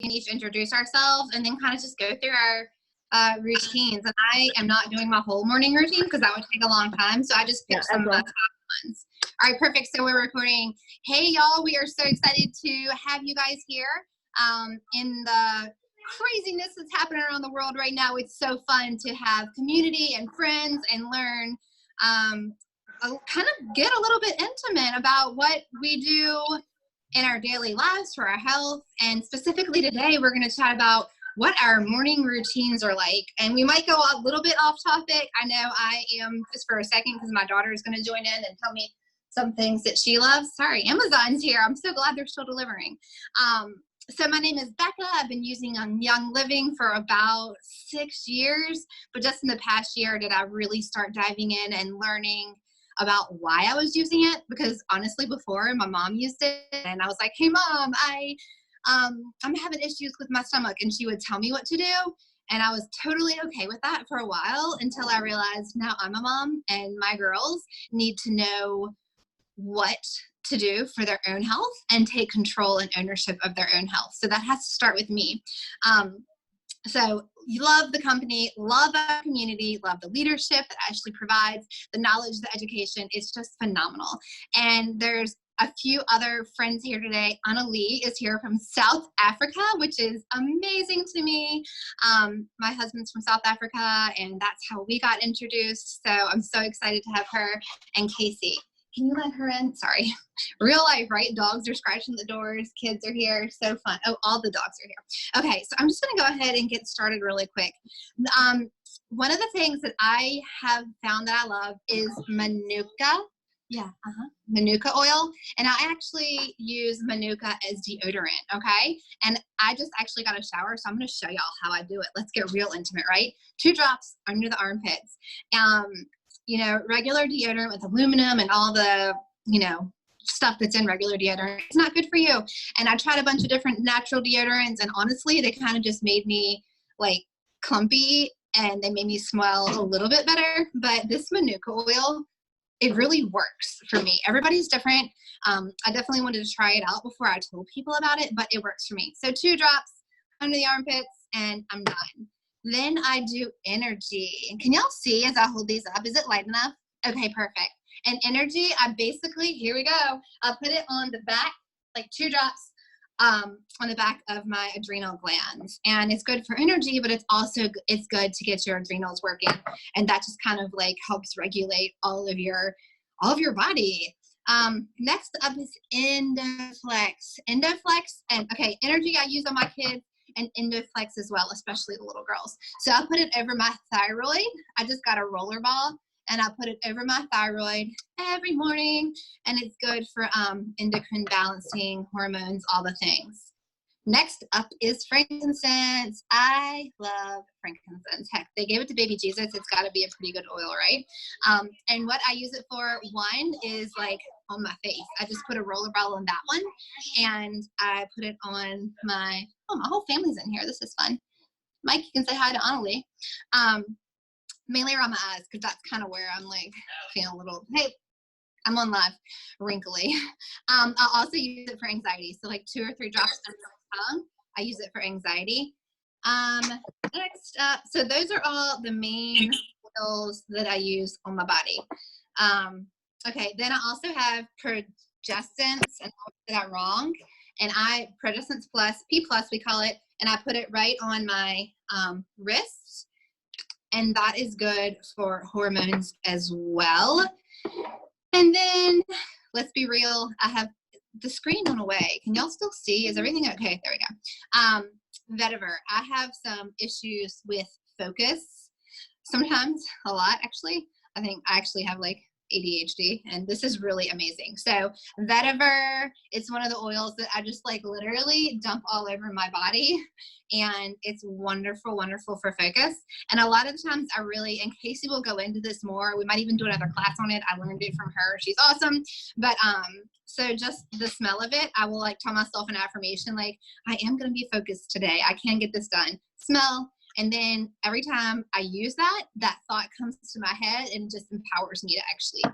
can each introduce ourselves and then kind of just go through our routines. And I am not doing my whole morning routine because that would take a long time. So I just picked some of the top ones. All right, perfect. So we're recording. Hey, y'all, we are so excited to have you guys here in the craziness that's happening around the world right now. It's so fun to have community and friends and learn, kind of get a little bit intimate about what we do in our daily lives for our health. And specifically today, we're going to chat about what our morning routines are like. And we might go a little bit off topic. I know I am, just for a second, because my daughter is going to join in and tell me some things that she loves. Sorry, Amazon's here. I'm so glad they're still delivering. So my name is Becca. I've been using Young Living for about 6 years, but just in the past year did I really start diving in and learning about why I was using it, because honestly before my mom used it and I was like, hey mom, I'm having issues with my stomach, and she would tell me what to do. And I was totally okay with that for a while until I realized now I'm a mom and my girls need to know what to do for their own health and take control and ownership of their own health. So that has to start with me. So you love the company, love our community, love the leadership that Ashley provides, the knowledge, the education. It's just phenomenal. And there's a few other friends here today. Anna Lee is here from South Africa, which is amazing to me. My husband's from South Africa, and that's how we got introduced. So I'm so excited to have her. And Casey, can you let her in? Sorry. Real life, right? Dogs are scratching the doors. Kids are here. So fun. Oh, all the dogs are here. Okay, so I'm just going to go ahead and get started really quick. One of the things that I have found that I love is Manuka. Yeah, Manuka oil. And I actually use Manuka as deodorant, okay? And I just actually got a shower, so I'm going to show y'all how I do it. Let's get real intimate, right? 2 drops under the armpits. You know, regular deodorant with aluminum and all the, you know, stuff that's in regular deodorant, it's not good for you. And I tried a bunch of different natural deodorants, and honestly, they kind of just made me like clumpy, and they made me smell a little bit better. But this Manuka oil, it really works for me. Everybody's different. I definitely wanted to try it out before I told people about it, but it works for me. So 2 drops under the armpits, and I'm done. Then I do Energy. And can y'all see as I hold these up? Is it light enough? Okay, perfect. And Energy, I basically, here we go. I'll put it on the back, like 2 drops on the back of my adrenal glands. And it's good for energy, but it's good to get your adrenals working. And that just kind of like helps regulate all of your body. Next up is Endoflex. Endoflex, and okay, Energy I use on my kids, and Endoflex as well, especially the little girls. So I put it over my thyroid. I just got a roller ball, and I put it over my thyroid every morning, and it's good for endocrine balancing, hormones, all the things. Next up is frankincense. I love frankincense. Heck, they gave it to baby Jesus. It's got to be a pretty good oil, right? And what I use it for, one, is like on my face. I just put a roller ball on that one, and I put it on my, oh, my whole family's in here. This is fun. Mike, you can say hi to Annalie. Mainly around my eyes, because that's kind of where I'm like feeling a little, hey, I'm on live, wrinkly. I also use it for anxiety. So like 2 or 3 drops under my tongue. I use it for anxiety. Next up, so those are all the main oils that I use on my body. Okay, then I also have Progestence, and I did that wrong. And Progestence Plus, P Plus we call it, and I put it right on my wrist. And that is good for hormones as well. And then, let's be real, I have the screen went away. Can y'all still see? Is everything okay? There we go. Vetiver. I have some issues with focus. Sometimes, a lot actually. I think I actually have like ADHD, and this is really amazing. So vetiver, it's one of the oils that I just like literally dump all over my body, and it's wonderful, wonderful for focus. And a lot of the times I really, and Casey will go into this more, we might even do another class on it. I learned it from her. She's awesome. But so just the smell of it, I will like tell myself an affirmation like, I am going to be focused today. I can get this done. Smell. And then every time I use that thought comes to my head and just empowers me to actually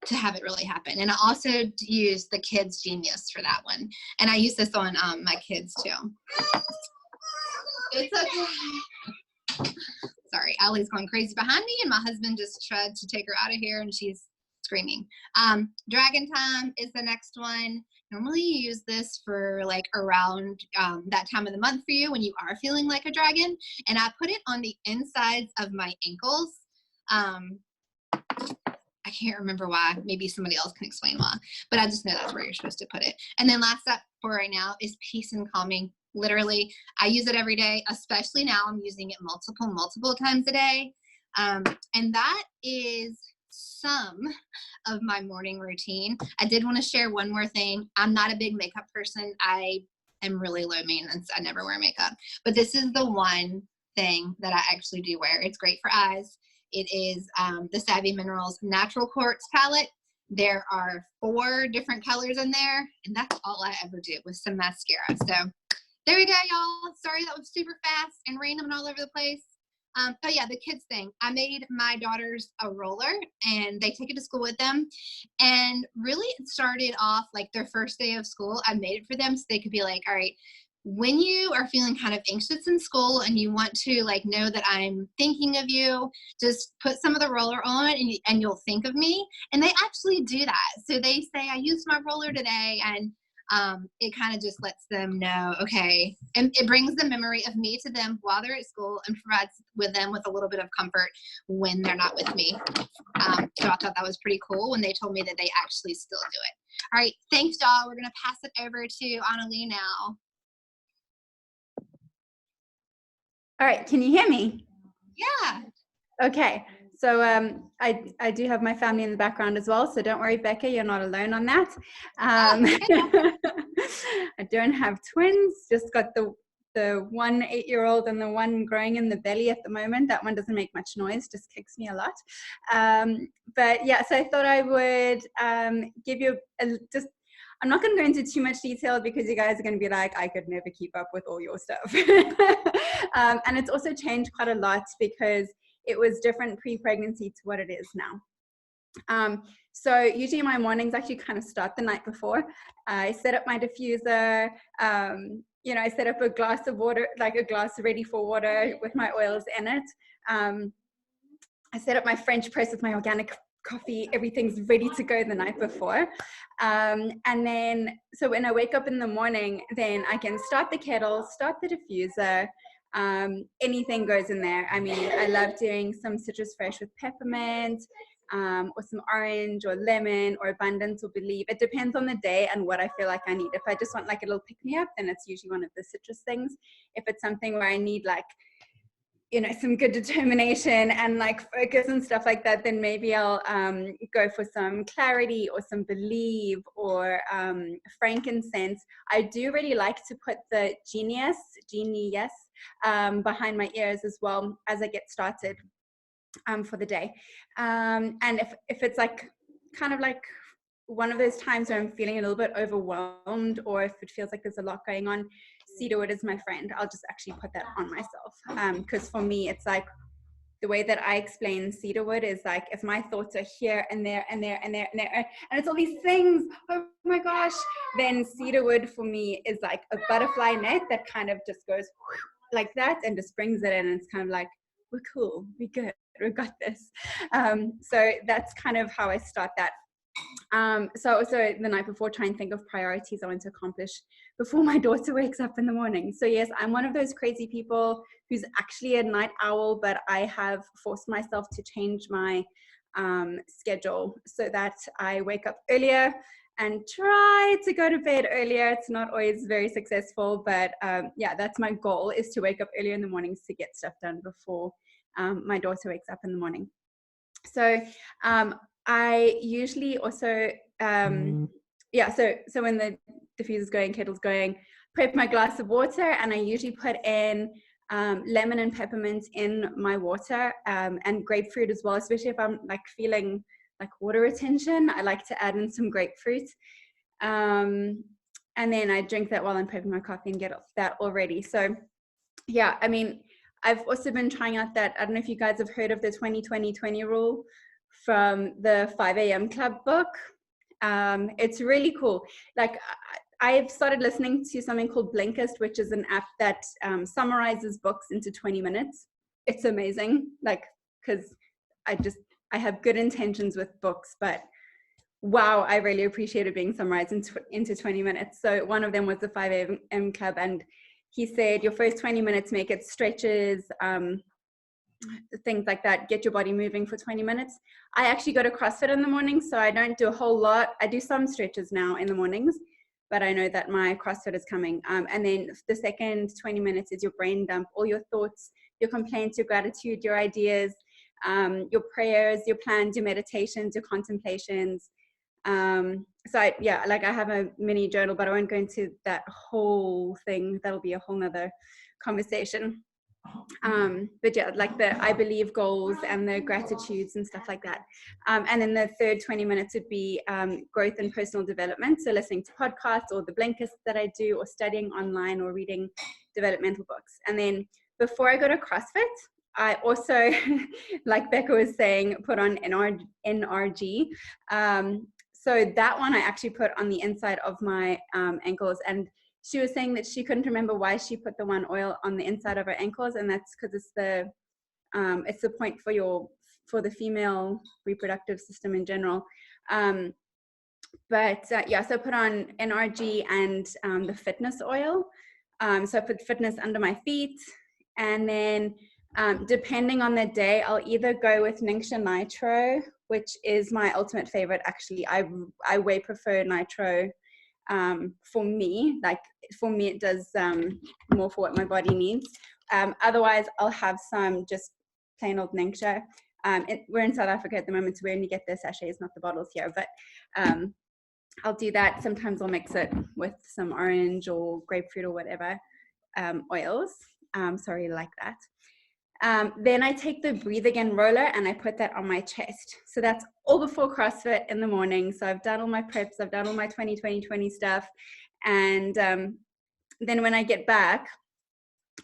to have it really happen. And I also use the Kids Genius for that one. And I use this on my kids too. It's okay. Sorry, Allie's going crazy behind me, and my husband just tried to take her out of here, and she's screaming. Dragon Time is the next one. Normally you use this for like around that time of the month for you when you are feeling like a dragon. And I put it on the insides of my ankles. I can't remember why. Maybe somebody else can explain why, but I just know that's where you're supposed to put it. And then last up for right now is Peace and Calming. Literally, I use it every day, especially now I'm using it multiple times a day. And that is some of my morning routine. I did want to share one more thing. I'm not a big makeup person. I am really low maintenance. I never wear makeup, but this is the one thing that I actually do wear. It's great for eyes. It is the Savvy Minerals Natural Quartz palette. There are 4 different colors in there, and that's all I ever do with some mascara. So there we go, y'all. Sorry that was super fast and random and all over the place. But yeah, the kids thing. I made my daughters a roller, and they take it to school with them. And really, it started off like their first day of school. I made it for them so they could be like, all right, when you are feeling kind of anxious in school and you want to like know that I'm thinking of you, just put some of the roller on and you'll think of me. And they actually do that. So they say, I used my roller today, and it kind of just lets them know, okay, and it brings the memory of me to them while they're at school and provides with them with a little bit of comfort when they're not with me. So I thought that was pretty cool when they told me that they actually still do it. All right, thanks, y'all. We're gonna pass it over to Annalie now. All right, can you hear me? Yeah. Okay, so I do have my family in the background as well, so don't worry, Becca, you're not alone on that. I don't have twins, just got the one 8-year-old and the one growing in the belly at the moment. That one doesn't make much noise, just kicks me a lot. But yeah, so I thought I would give you I'm not going to go into too much detail because you guys are going to be like, I could never keep up with all your stuff. And it's also changed quite a lot because it was different pre-pregnancy to what it is now. So usually my mornings actually kind of start the night before. I set up my diffuser, I set up a glass of water, like a glass ready for water with my oils in it. I set up my French press with my organic coffee. Everything's ready to go the night before. And then, so when I wake up in the morning, then I can start the kettle, start the diffuser. Anything goes in there. I mean, I love doing some citrus fresh with peppermint, or some orange or lemon or abundance or believe. It depends on the day and what I feel like I need. If I just want like a little pick me up, then it's usually one of the citrus things. If it's something where I need like, some good determination and like focus and stuff like that, then maybe I'll go for some clarity or some believe or frankincense. I do really like to put the genius behind my ears as well as I get started for the day. And if it's like kind of like one of those times where I'm feeling a little bit overwhelmed, or if it feels like there's a lot going on, cedarwood is my friend. I'll just actually put that on myself. Because for me, it's like the way that I explain cedarwood is like, if my thoughts are here and there and there and there and there, and it's all these things, oh my gosh, then cedarwood for me is like a butterfly net that kind of just goes like that and just brings it in. And it's kind of like, we're cool, we're good, we got this. So that's kind of how I start that. So also the night before, try and think of priorities I want to accomplish before my daughter wakes up in the morning. So yes, I'm one of those crazy people who's actually a night owl, but I have forced myself to change my schedule so that I wake up earlier and try to go to bed earlier. It's not always very successful, but yeah, that's my goal, is to wake up earlier in the mornings to get stuff done before my daughter wakes up in the morning. So I usually also, so when the diffuser's going, kettle's going, prep my glass of water, and I usually put in lemon and peppermint in my water, and grapefruit as well, especially if I'm like feeling like water retention. I like to add in some grapefruit. And then I drink that while I'm prepping my coffee and get that all ready. So yeah, I mean, I've also been trying out that, I don't know if you guys have heard of the 20-20-20 rule from the 5 a.m. Club book. It's really cool. Like, I've started listening to something called Blinkist, which is an app that summarizes books into 20 minutes. It's amazing, like, because I have good intentions with books, but wow, I really appreciated being summarized into 20 minutes. So one of them was the 5 a.m. Club, and he said your first 20 minutes, make it stretches, things like that, get your body moving for 20 minutes. I actually go to CrossFit in the morning, so I don't do a whole lot. I do some stretches now in the mornings, but I know that my CrossFit is coming. And then the second 20 minutes is your brain dump, all your thoughts, your complaints, your gratitude, your ideas, your prayers, your plans, your meditations, your contemplations. So I have a mini journal, but I won't go into that whole thing. That'll be a whole nother conversation. But yeah, like the I believe goals and the gratitudes and stuff like that. And then the third 20 minutes would be growth and personal development. So listening to podcasts or the Blinkist that I do, or studying online, or reading developmental books. And then before I go to CrossFit, I also, like Becca was saying, put on NRG. So that one I actually put on the inside of my ankles, and she was saying that she couldn't remember why she put the one oil on the inside of her ankles, and that's because it's the point for the female reproductive system in general. Yeah, so I put on NRG and the fitness oil. So I put fitness under my feet, and then depending on the day, I'll either go with Ningxia Nitro, which is my ultimate favorite. Actually, I way prefer Nitro. For me, it does more for what my body needs. Otherwise, I'll have some just plain old Ningxia. We're in South Africa at the moment, so we only get the sachets, not the bottles here. But I'll do that. Sometimes I'll mix it with some orange or grapefruit or whatever oils. Sorry, like that. Then I take the Breathe Again roller and I put that on my chest. So that's all before CrossFit in the morning. So I've done all my preps, I've done all my 20-20-20 stuff. And then when I get back,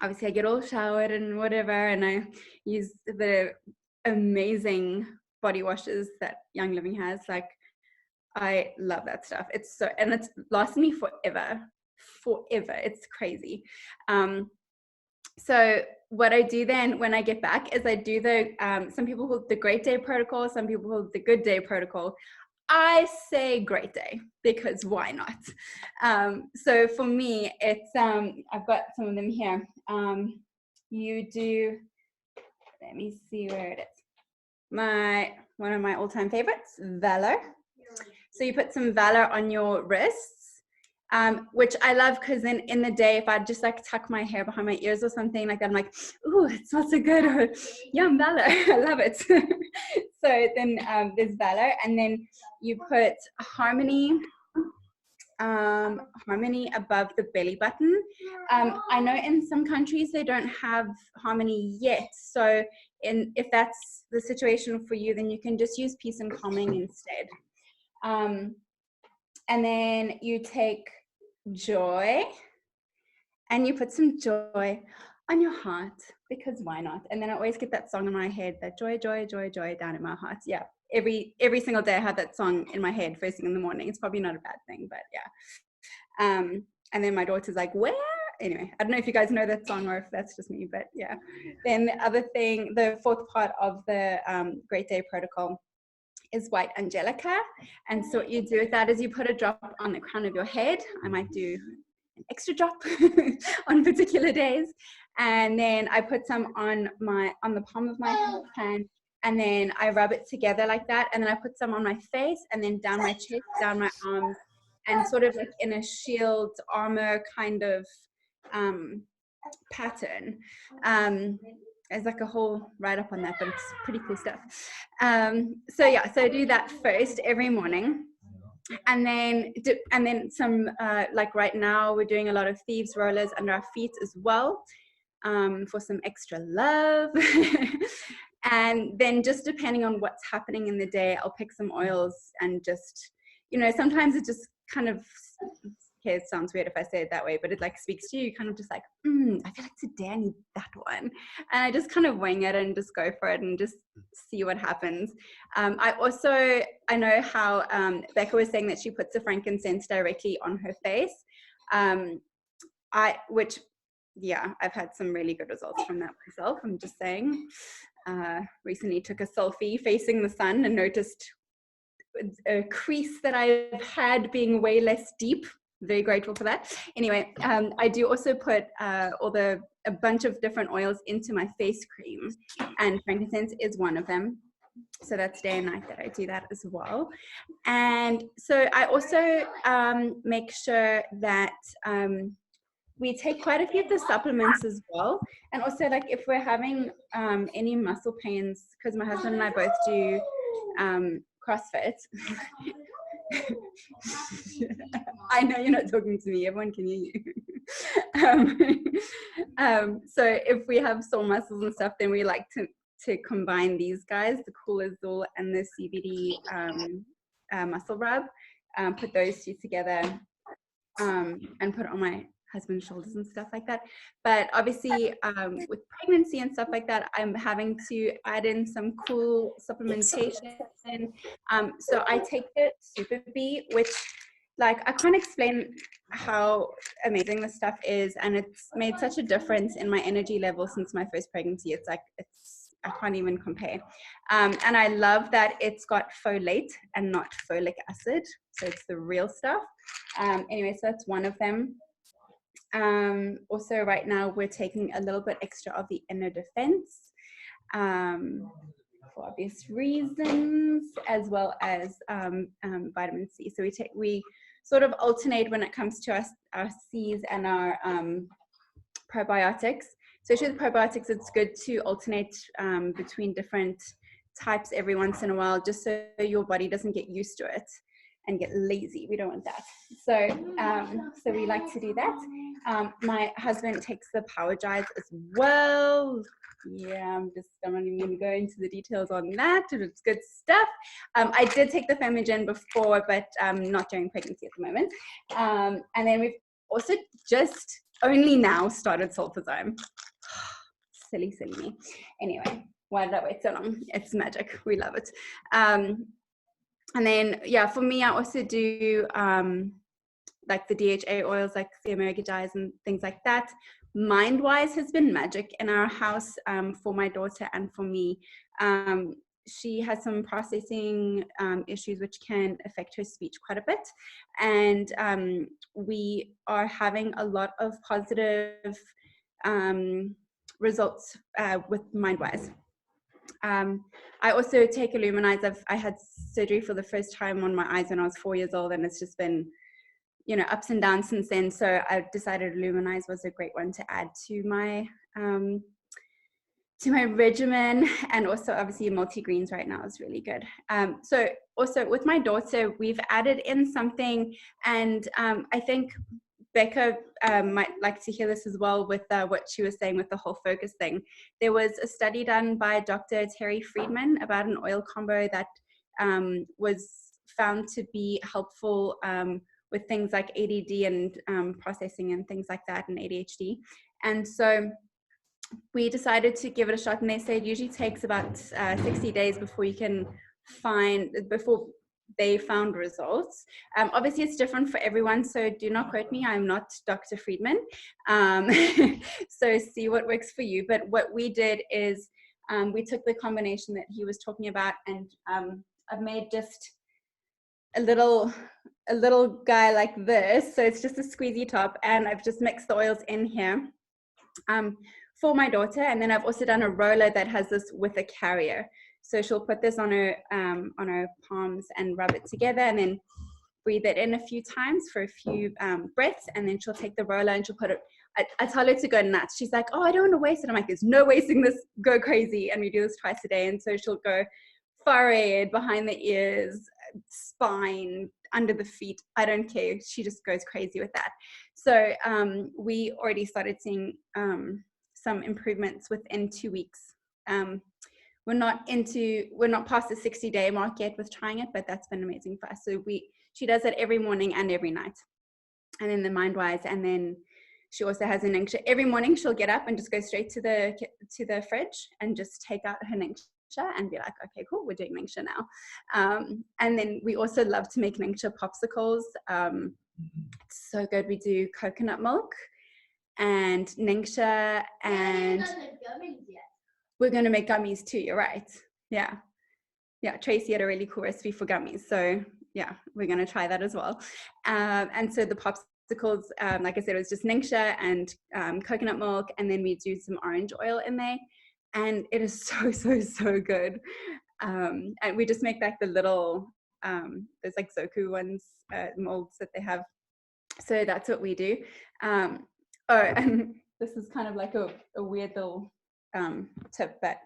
obviously I get all showered and whatever, and I use the amazing body washes that Young Living has. Like, I love that stuff. It's lasted me forever. It's crazy. So what I do then when I get back is I do some people call it the Great Day Protocol, some people call it the Good Day Protocol. I say Great Day because why not? So for me, it's I've got some of them here. You do, let me see where it is. One of my all-time favorites, Valor. So you put some Valor on your wrists. Which I love, because then in the day, if I just like tuck my hair behind my ears or something like that, I'm like, ooh, it smells so good, or yum, Valor. I love it. So then there's Valor, and then you put Harmony above the belly button. I know in some countries they don't have Harmony yet, so if that's the situation for you, then you can just use Peace and Calming instead. And then you take Joy and you put some joy on your heart, because why not? And then I always get that song in my head, that joy, joy, joy, joy down in my heart. Yeah, every single day I have that song in my head first thing in the morning. It's probably not a bad thing, but yeah. And then my daughter's like, where? Anyway, I don't know if you guys know that song or if that's just me, but yeah. Then the other thing, the fourth part of the Great Day Protocol is White Angelica. And so what you do with that is you put a drop on the crown of your head. I might do an extra drop on particular days. And then I put some on the palm of my hand, and then I rub it together like that. And then I put some on my face, and then down my chest, down my arms, and sort of like in a shield armor kind of pattern. There's like a whole write-up on that, but it's pretty cool stuff. So yeah, so I do that first every morning, and then some like right now we're doing a lot of thieves rollers under our feet as well, for some extra love. And then just depending on what's happening in the day, I'll pick some oils and just, sometimes it just kind of okay, it sounds weird if I say it that way, but it like speaks to you, kind of just like, I feel like today I need that one. And I just kind of wing it and just go for it and just see what happens. I know how Becca was saying that she puts the frankincense directly on her face. I've had some really good results from that myself. I'm just saying. Recently took a selfie facing the sun and noticed a crease that I've had being way less deep. Very grateful for that. Anyway, I do also put a bunch of different oils into my face cream, and frankincense is one of them. So that's day and night that I do that as well. And so I also make sure that we take quite a few of the supplements as well. And also, like, if we're having any muscle pains, because my husband and I both do CrossFit. I know you're not talking to me, everyone can hear you. So if we have sore muscles and stuff, then we like to combine these guys, the Cool Azul and the CBD muscle rub, put those two together and put it on my husband's shoulders and stuff like that. But obviously with pregnancy and stuff like that, I'm having to add in some cool supplementation. So I take the Super B, which, like, I can't explain how amazing this stuff is, and it's made such a difference in my energy level since my first pregnancy. I can't even compare. And I love that it's got folate and not folic acid, so it's the real stuff. Anyway, so that's one of them. Also right now we're taking a little bit extra of the Inner Defense for obvious reasons, as well as vitamin C. So we sort of alternate when it comes to our C's and our probiotics. Especially with probiotics, it's good to alternate between different types every once in a while, just so your body doesn't get used to it and get lazy. We don't want that. So we like to do that. My husband takes the Power Gives as well. Yeah, I'm not even going to go into the details on that. It's good stuff. I did take the Femigen before, but not during pregnancy at the moment. And then we've also just only now started Sulfazyme. Silly me. Anyway, why did I wait so long? It's magic. We love it. And then, yeah, for me, I also do like the DHA oils, like the Omega dyes and things like that. Mindwise has been magic in our house for my daughter and for me. She has some processing issues which can affect her speech quite a bit. And we are having a lot of positive results with Mindwise. I also take Illuminize. I had surgery for the first time on my eyes when I was 4 years old, and it's just been, ups and downs since then. So I decided Illuminize was a great one to add to my regimen, and also obviously multi-greens right now is really good. So also with my daughter, we've added in something, and I think Becca might like to hear this as well with what she was saying with the whole focus thing. There was a study done by Dr. Terry Friedman about an oil combo that was found to be helpful with things like ADD and processing and things like that, and ADHD. And so we decided to give it a shot, and they say it usually takes about 60 days before they found results. Obviously it's different for everyone, so do not quote me. I'm not Dr. Friedman. So see what works for you. But what we did is we took the combination that he was talking about, and I've made just a little guy like this. So it's just a squeezy top, and I've just mixed the oils in here for my daughter. And then I've also done a roller that has this with a carrier. So she'll put this on her palms and rub it together, and then breathe it in a few times for a few breaths, and then she'll take the roller and she'll put it. I tell her to go nuts. She's like, oh, I don't want to waste it. I'm like, there's no wasting this. Go crazy. And we do this twice a day. And so she'll go forehead, behind the ears, spine, under the feet. I don't care. She just goes crazy with that. So we already started seeing some improvements within 2 weeks. We're not past the 60-day mark yet with trying it, but that's been amazing for us. So she does it every morning and every night. and then the Mindwise, and then she also has a Ningxia. Every morning she'll get up and just go straight to the fridge and just take out her Ningxia and be like, okay, cool, we're doing Ningxia now. And then we also love to make Ningxia popsicles. It's so good. We do coconut milk and Ningxia, and we're going to make gummies too. You're right. Yeah. Tracy had a really cool recipe for gummies. So yeah, we're going to try that as well. And so the popsicles, like I said, it was just Ningxia and coconut milk. And then we do some orange oil in there. And it is so good. And we just make like the little, there's like Zoku ones, molds that they have. So that's what we do. And this is kind of like a weird little tip, but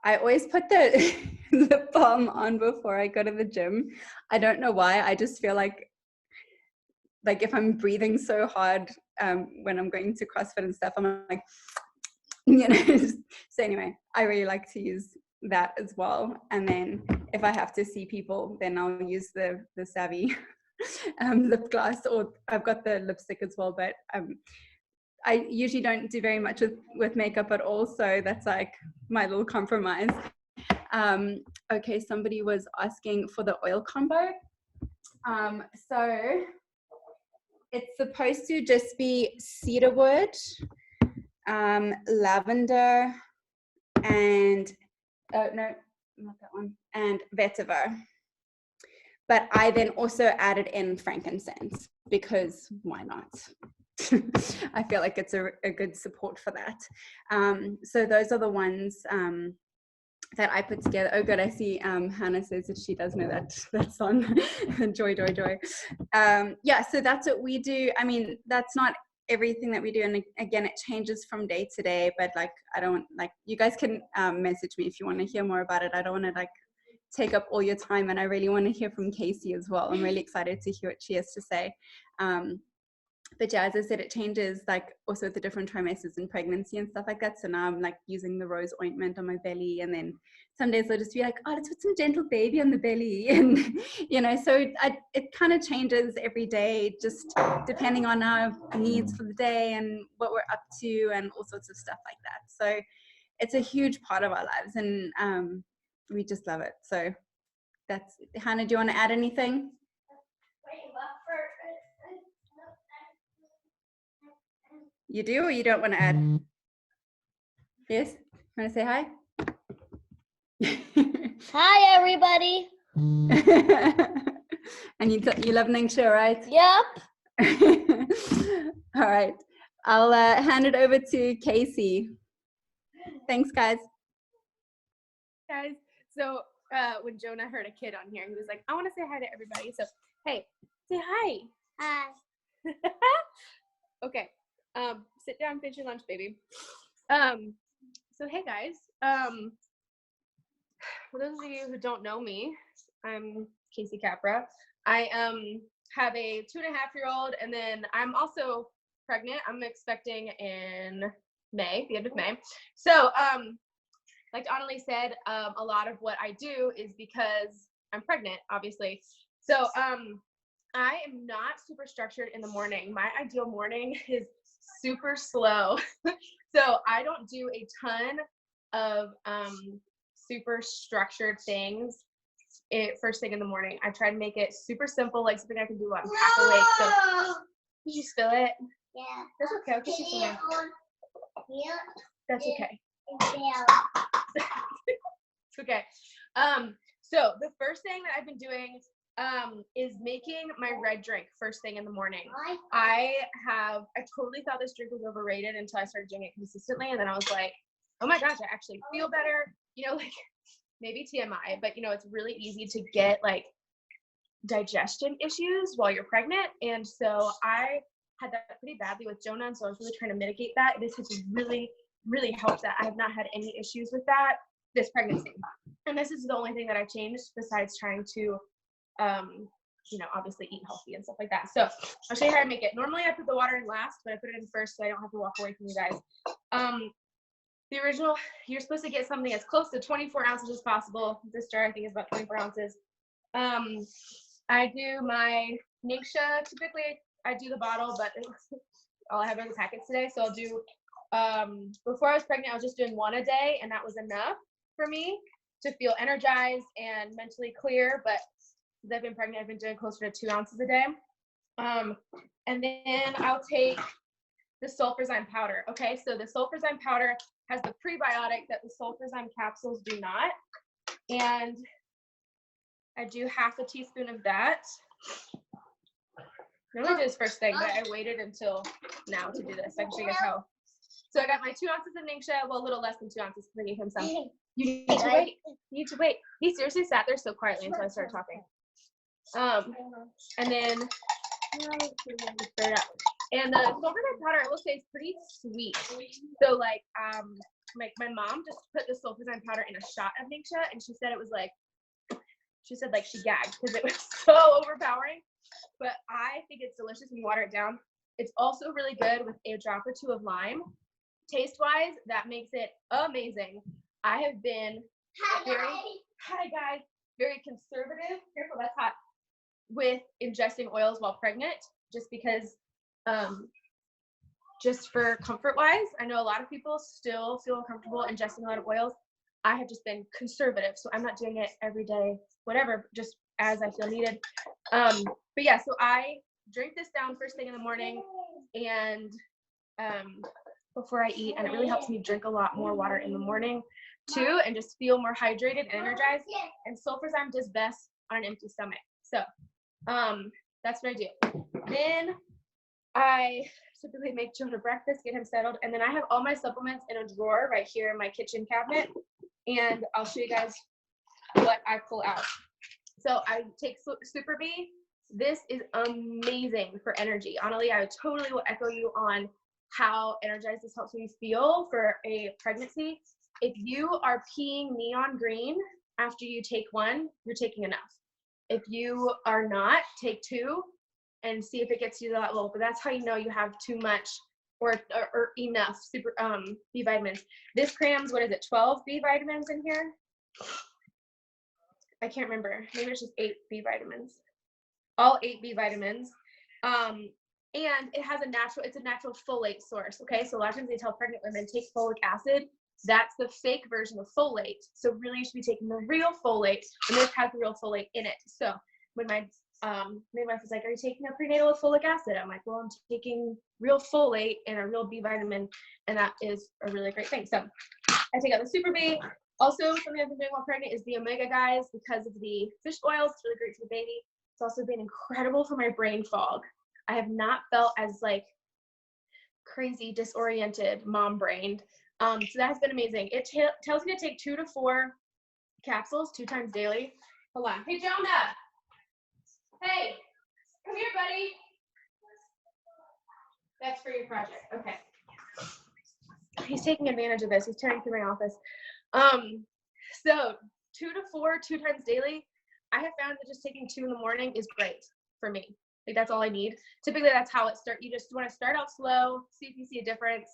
I always put the lip balm on before I go to the gym. I don't know why. I just feel like if I'm breathing so hard when I'm going to CrossFit and stuff, I'm like, So anyway, I really like to use that as well. And then if I have to see people, then I'll use the Savvy lip gloss, or I've got the lipstick as well, but I usually don't do very much with makeup at all, so that's like my little compromise. Okay, somebody was asking for the oil combo. So it's supposed to just be cedarwood, lavender, and no, not that one, and vetiver. But I then also added in frankincense, because why not? I feel like it's a good support for that. So those are the ones that I put together. Oh, good. I see Hannah says that she does know that song. Joy. Yeah, so that's what we do. I mean, that's not everything that we do. And again, it changes from day to day, but like, I don't like, you guys can message me if you want to hear more about it. I don't want to like take up all your time, and I really want to hear from Casey as well. I'm really excited to hear what she has to say. But yeah, as I said, it changes like also with the different trimesters in pregnancy and stuff like that. So now I'm like using the rose ointment on my belly, and then some days I'll just be like, oh, let's put some gentle baby on the belly. And, so it kind of changes every day, just depending on our needs for the day and what we're up to and all sorts of stuff like that. So it's a huge part of our lives, and we just love it. So that's, Hannah, do you want to add anything? You do, or you don't want to add? Yes? Want to say hi? Hi, everybody. And you love Ningxia, right? Yep. All right. I'll hand it over to Casey. Thanks, guys. So when Jonah heard a kid on here, he was like, I want to say hi to everybody. So, hey, say hi. Hi. Okay. Sit down, finish your lunch, baby. So hey guys. For those of you who don't know me, I'm Casey Capra. I have a 2.5-year-old, and then I'm also pregnant. I'm expecting in May, the end of May. So like Annalie said, a lot of what I do is because I'm pregnant, obviously. So I am not super structured in the morning. My ideal morning is super slow. So I don't do a ton of super structured things first thing in the morning. I try to make it super simple, like something I can do while I'm half awake. So did you spill it? Yeah. That's okay. I'll get you some more. Yeah. That's okay. Yeah. It's okay. So the first thing that I've been doing is making my red drink first thing in the morning. I totally thought this drink was overrated until I started doing it consistently, and then I was like, oh my gosh, I actually feel better. Like maybe TMI, but it's really easy to get like digestion issues while you're pregnant, and so I had that pretty badly with Jonah, and so I was really trying to mitigate that. This has really helped that. I have not had any issues with that this pregnancy, and this is the only thing that I've changed besides trying to obviously eat healthy and stuff like that. So I'll show you how I make it. Normally I put the water in last, but I put it in first so I don't have to walk away from you guys. The original, you're supposed to get something as close to 24 ounces as possible. This jar I think is about 24 ounces. I do my Ningxia typically I do the bottle, but all I have are the packets today. So I'll do, before I was pregnant, I was just doing 1 a day, and that was enough for me to feel energized and mentally clear. But since I've been pregnant, I've been doing closer to 2 ounces a day. And then I'll take the sulfurzyme powder. Okay, so the sulfurzyme powder has the prebiotic that the sulfurzyme capsules do not. And I do half a teaspoon of that. I'm gonna do this first thing, but I waited until now to do this. I can show you guys how. So I got my 2 ounces of Ningxia, well, a little less than 2 ounces because I gave him some. You need to wait. You need to wait. He seriously sat there so quietly until I started talking. And then and the sulfurzyme powder, I will say, is pretty sweet. So like my mom just put the sulfurzyme powder in a shot of Ningxia, and she said it was like, she said like she gagged because it was so overpowering. But I think it's delicious when you water it down. It's also really good with a drop or 2 of lime. Taste wise, that makes it amazing. I have been very conservative. Careful, that's hot. With ingesting oils while pregnant, just because, just for comfort wise. I know a lot of people still feel uncomfortable ingesting a lot of oils. I have just been conservative, so I'm not doing it every day, whatever, just as I feel needed. But yeah, so I drink this down first thing in the morning and before I eat, and it really helps me drink a lot more water in the morning too, and just feel more hydrated and energized. And sulfurzyme does best on an empty stomach. So that's what I do. Then I typically make Jonah breakfast, get him settled, and then I have all my supplements in a drawer right here in my kitchen cabinet, and I'll show you guys what I pull out. So I take Super B. This is amazing for energy. Annalie, I totally will echo you on how energized this helps me feel for a pregnancy. If you are peeing neon green after you take one, you're taking enough. If you are not, take 2 and see if it gets you to that level. But that's how you know you have too much or enough super B vitamins. This crams, what is it, 12 B vitamins in here? I can't remember. Maybe it's just 8 B vitamins. All 8 B vitamins. And it has it's a natural folate source. Okay, so a lot of times they tell pregnant women take folic acid. That's the fake version of folate. So really you should be taking the real folate, and this has the real folate in it. So when my midwife was like, are you taking a prenatal with folic acid? I'm like, well, I'm taking real folate and a real B vitamin, and that is a really great thing. So I take out the Super B. Also, something I've been doing while pregnant is the Omega Guys because of the fish oils. It's really great for the baby. It's also been incredible for my brain fog. I have not felt as like crazy disoriented mom brained. So that has been amazing. It tells you to take 2 to 4 capsules 2 times daily. Hold on. Hey, Jonah. Hey, come here, buddy. That's for your project. Okay. He's taking advantage of this. He's tearing through my office. So 2 to 4, 2 times daily. I have found that just taking 2 in the morning is great for me. Like that's all I need. Typically that's how it starts. You just want to start out slow, see if you see a difference,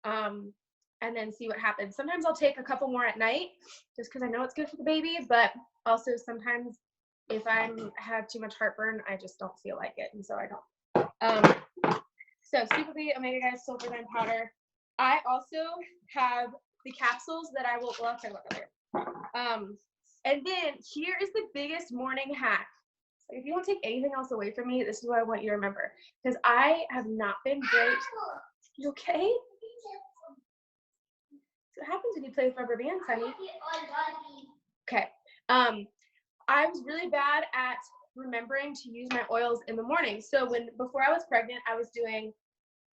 and then see what happens. Sometimes I'll take a couple more at night just because I know it's good for the baby, but also sometimes if I have too much heartburn, I just don't feel like it, and so I don't. So Super B, Omega Guys, sulfurzyme powder. I also have the capsules that I will, well, I'll talk about that later. And then here is the biggest morning hack. If you don't take anything else away from me, this is what I want you to remember. Because I have not been great. You okay? So what happens when you play with rubber bands, honey? Okay. I was really bad at remembering to use my oils in the morning. So before I was pregnant, I was doing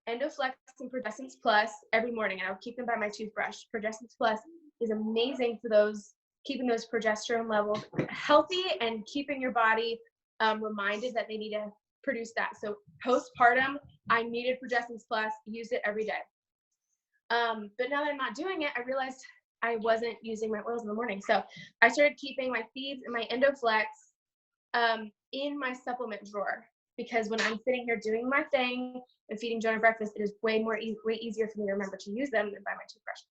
Endoflex and Progessence Plus every morning, and I would keep them by my toothbrush. Progessence Plus is amazing for keeping those progesterone levels healthy and keeping your body reminded that they need to produce that. So postpartum, I needed Progessence Plus, used it every day. But now that I'm not doing it, I realized I wasn't using my oils in the morning. So I started keeping my feeds and my Endoflex in my supplement drawer, because when I'm sitting here doing my thing and feeding Jonah breakfast, it is way easier for me to remember to use them than by my toothbrush.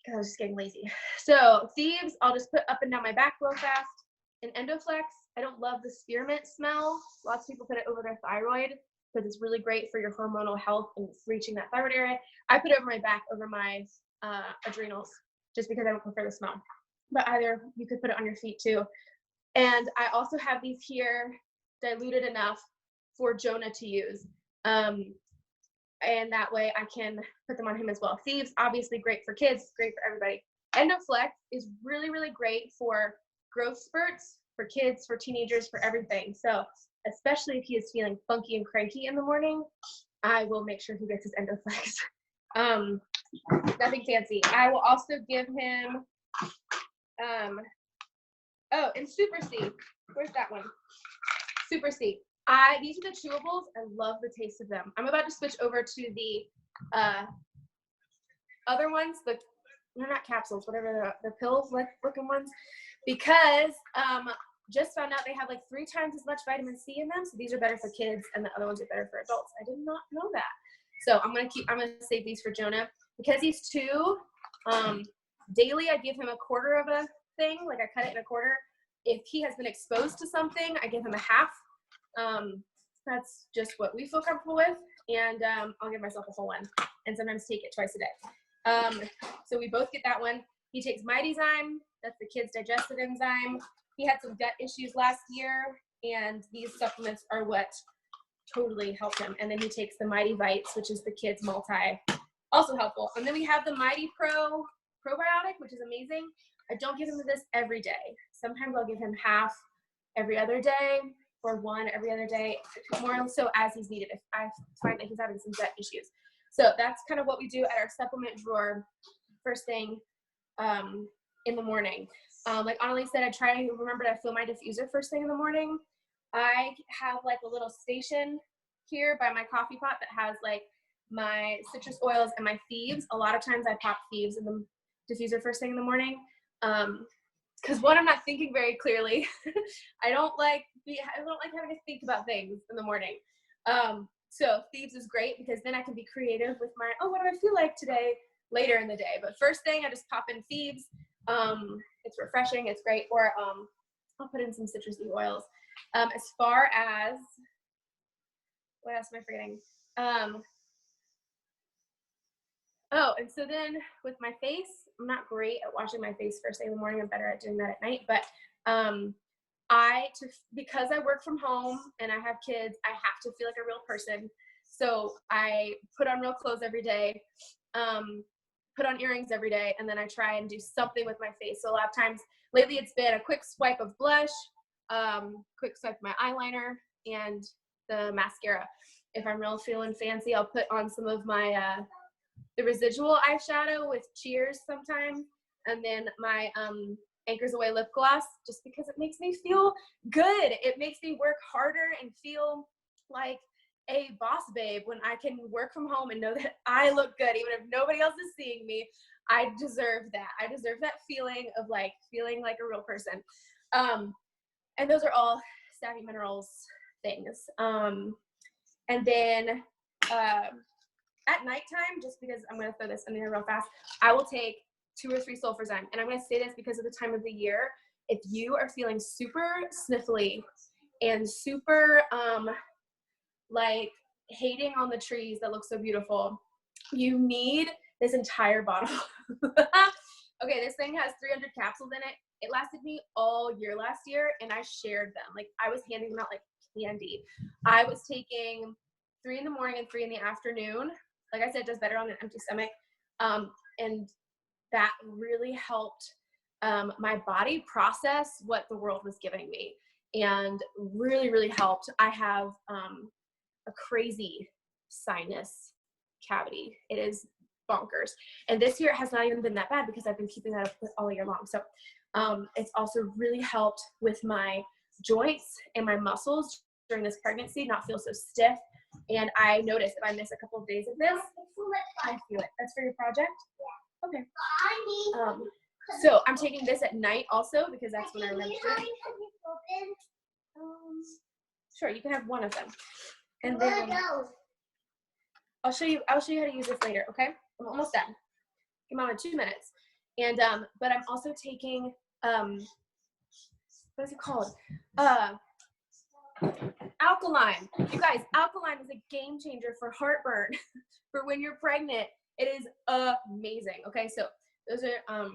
Because I was just getting lazy. So thieves, I'll just put up and down my back real fast. An Endoflex I don't love the spearmint smell. Lots of people put it over their thyroid because it's really great for your hormonal health and reaching that thyroid area. I put it over my back, over my adrenals, just because I don't prefer the smell. But either you could put it on your feet too. And I also have these here diluted enough for Jonah to use. And that way I can put them on him as well. Thieves, obviously great for kids, great for everybody. Endoflex is really, really great for growth spurts, for kids, for teenagers, for everything. So especially if he is feeling funky and cranky in the morning, I will make sure he gets his Endoflex. Nothing fancy. I will also give him, oh, and Super C. Where's that one? Super C. These are the chewables. I love the taste of them. I'm about to switch over to the other ones. They're not capsules, whatever the pills looking ones, because just found out they have like 3 times as much vitamin C in them. So these are better for kids, and the other ones are better for adults. I did not know that. So I'm gonna save these for Jonah because he's 2. Daily, I give him a quarter of a thing. Like I cut it in a quarter. If he has been exposed to something, I give him a half. That's just what we feel comfortable with, and I'll give myself a whole one, and sometimes take it twice a day. So we both get that one. He takes Mightyzyme. That's the kids' digestive enzyme. He had some gut issues last year, and these supplements are what totally helped him. And then he takes the Mighty Vites, which is the kids' multi, also helpful. And then we have the Mighty Pro probiotic, which is amazing. I don't give him this every day. Sometimes I'll give him half every other day, or 1 every other day, more so as he's needed if I find that he's having some gut issues. So that's kind of what we do at our supplement drawer first thing in the morning. Like Annalie said, I try to remember to fill my diffuser first thing in the morning. I have like a little station here by my coffee pot that has like my citrus oils and my thieves. A lot of times I pop thieves in the diffuser first thing in the morning. Because one, I'm not thinking very clearly. I don't like having to think about things in the morning. So thieves is great because then I can be creative with my, what do I feel like today later in the day. But first thing, I just pop in thieves. It's refreshing, it's great. Or I'll put in some citrusy oils. As far as, what else am I forgetting? And so then with my face, I'm not great at washing my face first thing in the morning. I'm better at doing that at night. But because I work from home and I have kids, I have to feel like a real person. So I put on real clothes every day, put on earrings every day, and then I try and do something with my face. So a lot of times lately it's been a quick swipe of blush, quick swipe of my eyeliner, and the mascara. If I'm real feeling fancy, I'll put on some of my the residual eyeshadow with Cheers sometimes, and then my Anchors Away lip gloss, just because it makes me feel good. It makes me work harder and feel like a boss babe when I can work from home and know that I look good, even if nobody else is seeing me. I deserve that. I deserve that feeling of like feeling like a real person. And those are all Savvy Minerals things. And then at nighttime, just because I'm going to throw this in there real fast, I will take 2 or 3 Sulfurzyme. And I'm going to say this because of the time of the year. If you are feeling super sniffly and super like hating on the trees that look so beautiful, you need this entire bottle. Okay, this thing has 300 capsules in it. It lasted me all year last year, and I shared them. Like I was handing them out like candy. I was taking 3 in the morning and 3 in the afternoon. Like I said, it does better on an empty stomach. And that really helped my body process what the world was giving me, and really, really helped. I have a crazy sinus cavity. It is bonkers. And this year it has not even been that bad because I've been keeping that up all year long. So it's also really helped with my joints and my muscles during this pregnancy, not feel so stiff. And I noticed if I miss a couple of days of this, I feel it. That's for your project? Yeah. Okay. So I'm taking this at night also because that's when I remember it. Sure, you can have one of them. And then I'll show you how to use this later, okay? I'm almost done. Come on in 2 minutes. And but I'm also taking what is it called? Alkaline. You guys, alkaline is a game changer for heartburn. For when you're pregnant, it is amazing. Okay, so those are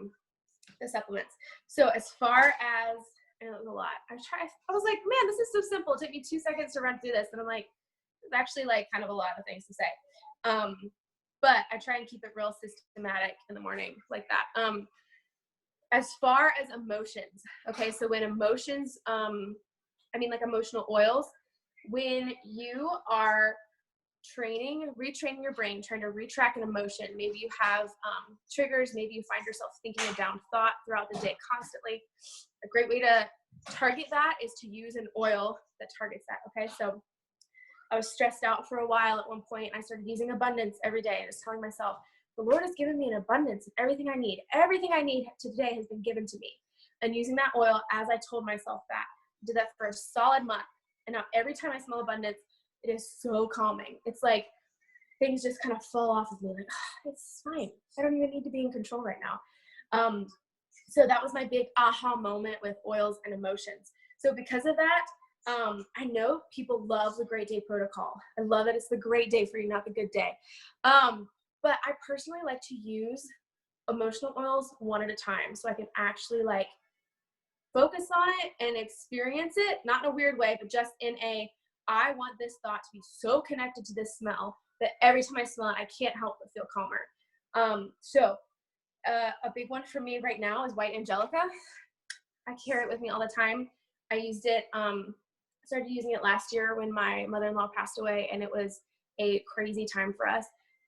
the supplements. So as far as, and it was a lot. I was like, man, this is so simple. It took me 2 seconds to run through this, and I'm like, it's actually like kind of a lot of things to say. But I try and keep it real systematic in the morning like that. As far as emotions, okay, so when emotions, like emotional oils, when you are retraining your brain, trying to retrack an emotion, maybe you have triggers, maybe you find yourself thinking a down thought throughout the day constantly. A great way to target that is to use an oil that targets that, okay? So I was stressed out for a while at one point. I started using abundance every day. I was telling myself, the Lord has given me an abundance of everything I need. Everything I need today has been given to me. And using that oil as I told myself that. I did that for a solid month. And now every time I smell abundance, it is so calming. It's like things just kind of fall off of me. Like, it's fine. I don't even need to be in control right now. So that was my big aha moment with oils and emotions. So because of that, I know people love the Great Day Protocol. I love that it's the great day for you, not the good day. But I personally like to use emotional oils one at a time so I can actually like focus on it and experience it, not in a weird way, but just in I want this thought to be so connected to this smell that every time I smell it, I can't help but feel calmer. So a big one for me right now is White Angelica. I carry it with me all the time. I used it, started using it last year when my mother-in-law passed away, and it was a crazy time for us.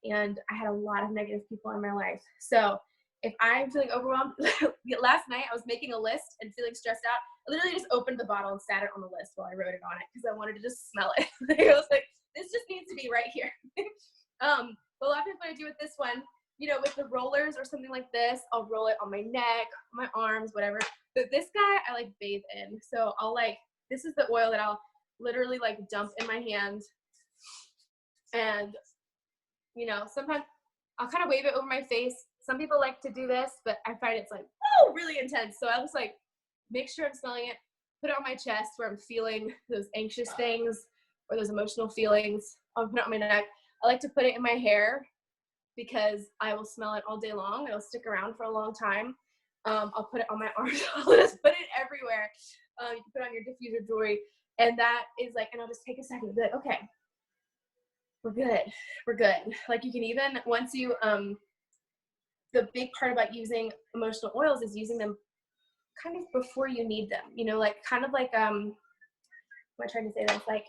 And I had a lot of negative people in my life. So if I'm feeling overwhelmed, last night I was making a list and feeling stressed out. I literally just opened the bottle and sat it on the list while I wrote it on it because I wanted to just smell it. I was like, this just needs to be right here. But a lot of times what I do with this one, with the rollers or something like this, I'll roll it on my neck, my arms, whatever. But this guy I like bathe in. So this is the oil that I'll literally like dump in my hand. And, sometimes I'll kind of wave it over my face. Some people like to do this, but I find it's like, really intense. So I'll just like make sure I'm smelling it, put it on my chest where I'm feeling those anxious things or those emotional feelings. I'll put it on my neck. I like to put it in my hair because I will smell it all day long. It'll stick around for a long time. I'll put it on my arms. I'll just put it everywhere. You can put it on your diffuser jewelry. And that is like, and I'll just take a second and be like, okay, we're good. Like you can even, once you, the big part about using emotional oils is using them kind of before you need them, kind of like, what am I trying to say this? Like,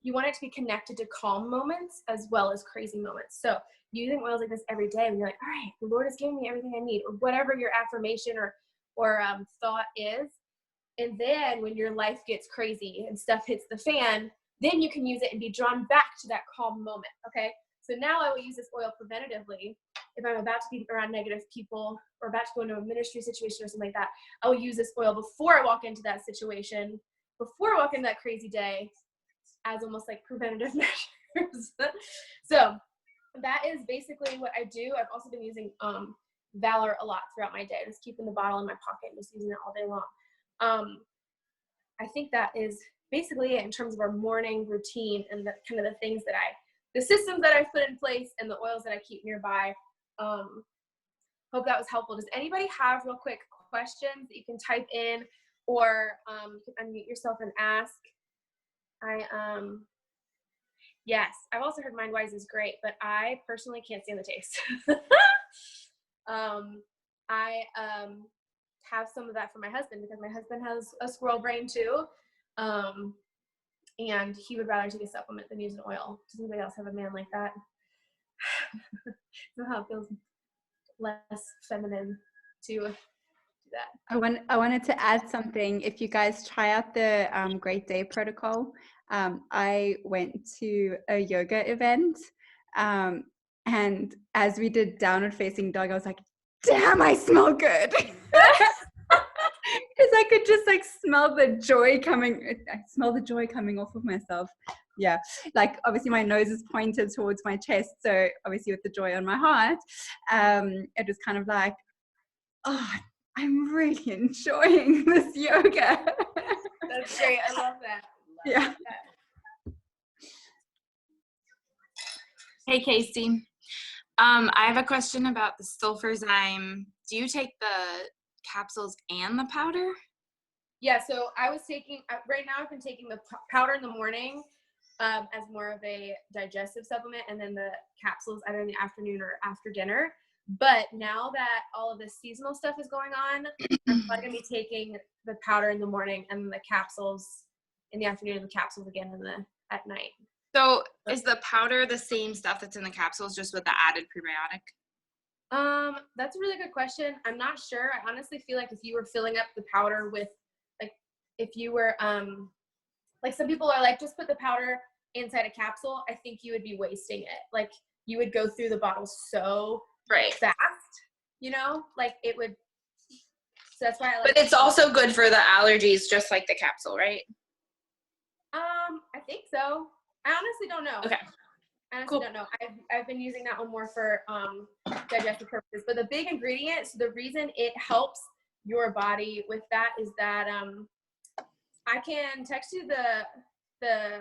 you want it to be connected to calm moments as well as crazy moments. So using oils like this every day, when you're like, all right, the Lord has given me everything I need, or whatever your affirmation or thought is. And then when your life gets crazy and stuff hits the fan, then you can use it and be drawn back to that calm moment. Okay. So now I will use this oil preventatively. If I'm about to be around negative people or about to go into a ministry situation or something like that, I will use this oil before I walk into that situation, before I walk into that crazy day, as almost like preventative measures. So that is basically what I do. I've also been using Valor a lot throughout my day, just keeping the bottle in my pocket and just using it all day long. I think that is basically it in terms of our morning routine and the kind of the systems that I've put in place and the oils that I keep nearby. Hope that was helpful. Does anybody have real quick questions that you can type in, or you can unmute yourself and ask? Yes, I've also heard MindWise is great, but I personally can't stand the taste. I have some of that for my husband because my husband has a squirrel brain too. And he would rather take a supplement than use an oil. Does anybody else have a man like that? Know how it feels less feminine to do that. I wanted to add something. If you guys try out the Great Day Protocol, I went to a yoga event, and as we did downward facing dog, I was like, damn, I smell good. Because I could just like smell the joy coming off of myself. Yeah, like obviously my nose is pointed towards my chest, so obviously with the joy on my heart, it was kind of like, oh, I'm really enjoying this yoga. That's great. I love that. Yeah. Hey, Casey. I have a question about the Sulfurzyme. Do you take the capsules and the powder? Yeah, so I was taking, right now I've been taking the powder in the morning as more of a digestive supplement, and then the capsules either in the afternoon or after dinner. But now that all of this seasonal stuff is going on, I'm probably going to be taking the powder in the morning and the capsules in the afternoon and the capsules again at night. So is the powder the same stuff that's in the capsules, just with the added prebiotic? That's a really good question. I'm not sure. I honestly feel like if you were filling up the powder with, like, if you were, like some people are like, just put the powder inside a capsule, I think you would be wasting it. Like, you would go through the bottle so fast, you know, like it would. So that's why I like. But it's also good for the allergies, just like the capsule, right? I think so. I honestly don't know. Okay. I honestly Cool. don't know. I've been using that one more for digestive purposes. But the big ingredient, so the reason it helps your body with that is that I can text you the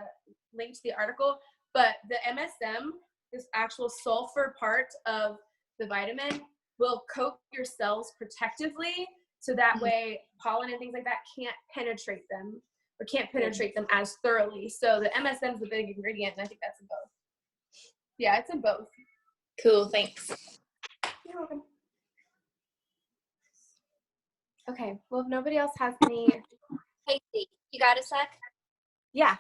link to the article, but the MSM, this actual sulfur part of the vitamin, will coat your cells protectively, so that way pollen and things like that can't penetrate them, or can't penetrate them as thoroughly. So the MSM is the big ingredient, and I think that's in both. Yeah, it's in both. Cool, thanks. You're welcome. Okay, well, if nobody else has any, Casey, you got a sec? yeah.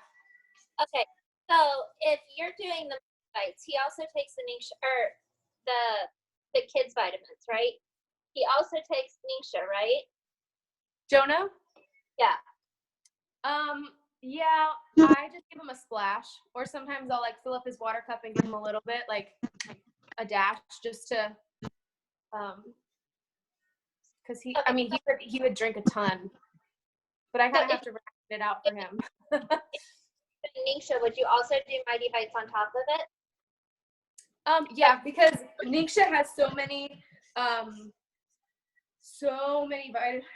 Okay, so if you're doing the bites, he also takes the Ningxia, or the kids' vitamins, right? He also takes Ningxia, right? Jonah? Yeah. Yeah, I just give him a splash, or sometimes I'll like fill up his water cup and give him a little bit, like a dash, just to, because he would drink a ton, but I kind of have to ration it out for him. Ningxia, would you also do Mighty Bites on top of it? Yeah, because Ningxia has so many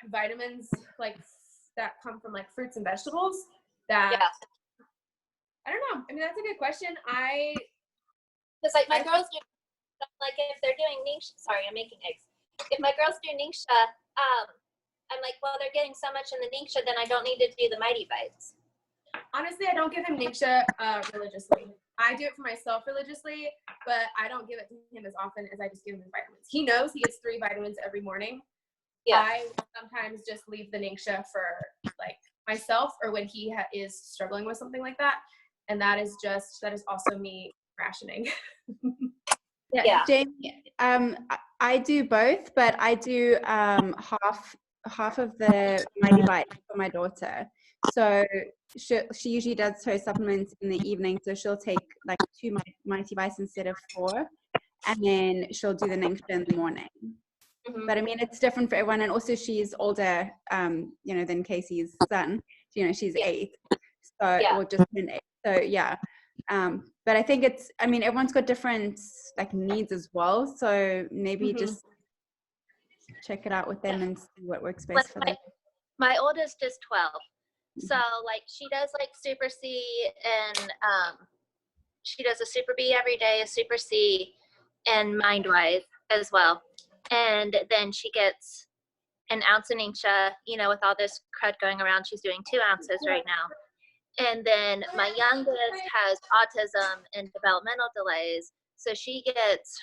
vitamins, like, that come from like fruits and vegetables, that I don't know. I mean, that's a good question. Because like my girls do, like if they're doing Ningxia, sorry, I'm making eggs. If my girls do Ningxia, I'm like, well, they're getting so much in the Ningxia, then I don't need to do the Mighty Bites. Honestly, I don't give him Ningxia religiously. I do it for myself religiously, but I don't give it to him as often as I just give him his vitamins. He knows he gets 3 vitamins every morning. Yeah. I sometimes just leave the Ningxia for like myself, or when he is struggling with something like that, and that is also me rationing. Yeah. Jamie, I do both, but I do half of the Mighty Bites for my daughter. So she usually does her supplements in the evening, so she'll take like 2 Mighty Bites instead of 4, and then she'll do the Ningxia in the morning. Mm-hmm. But I mean, it's different for everyone, and also she's older, than Casey's son. She's 8, so or just turned 8. So yeah. But I think everyone's got different like needs as well. So maybe just check it out with them and see what works best for them. My oldest is 12. So like she does like Super C, and she does a Super B every day, a Super C, and MindWise as well. And then she gets an ounce of Ningxia, with all this crud going around, she's doing 2 ounces right now. And then my youngest has autism and developmental delays, so she gets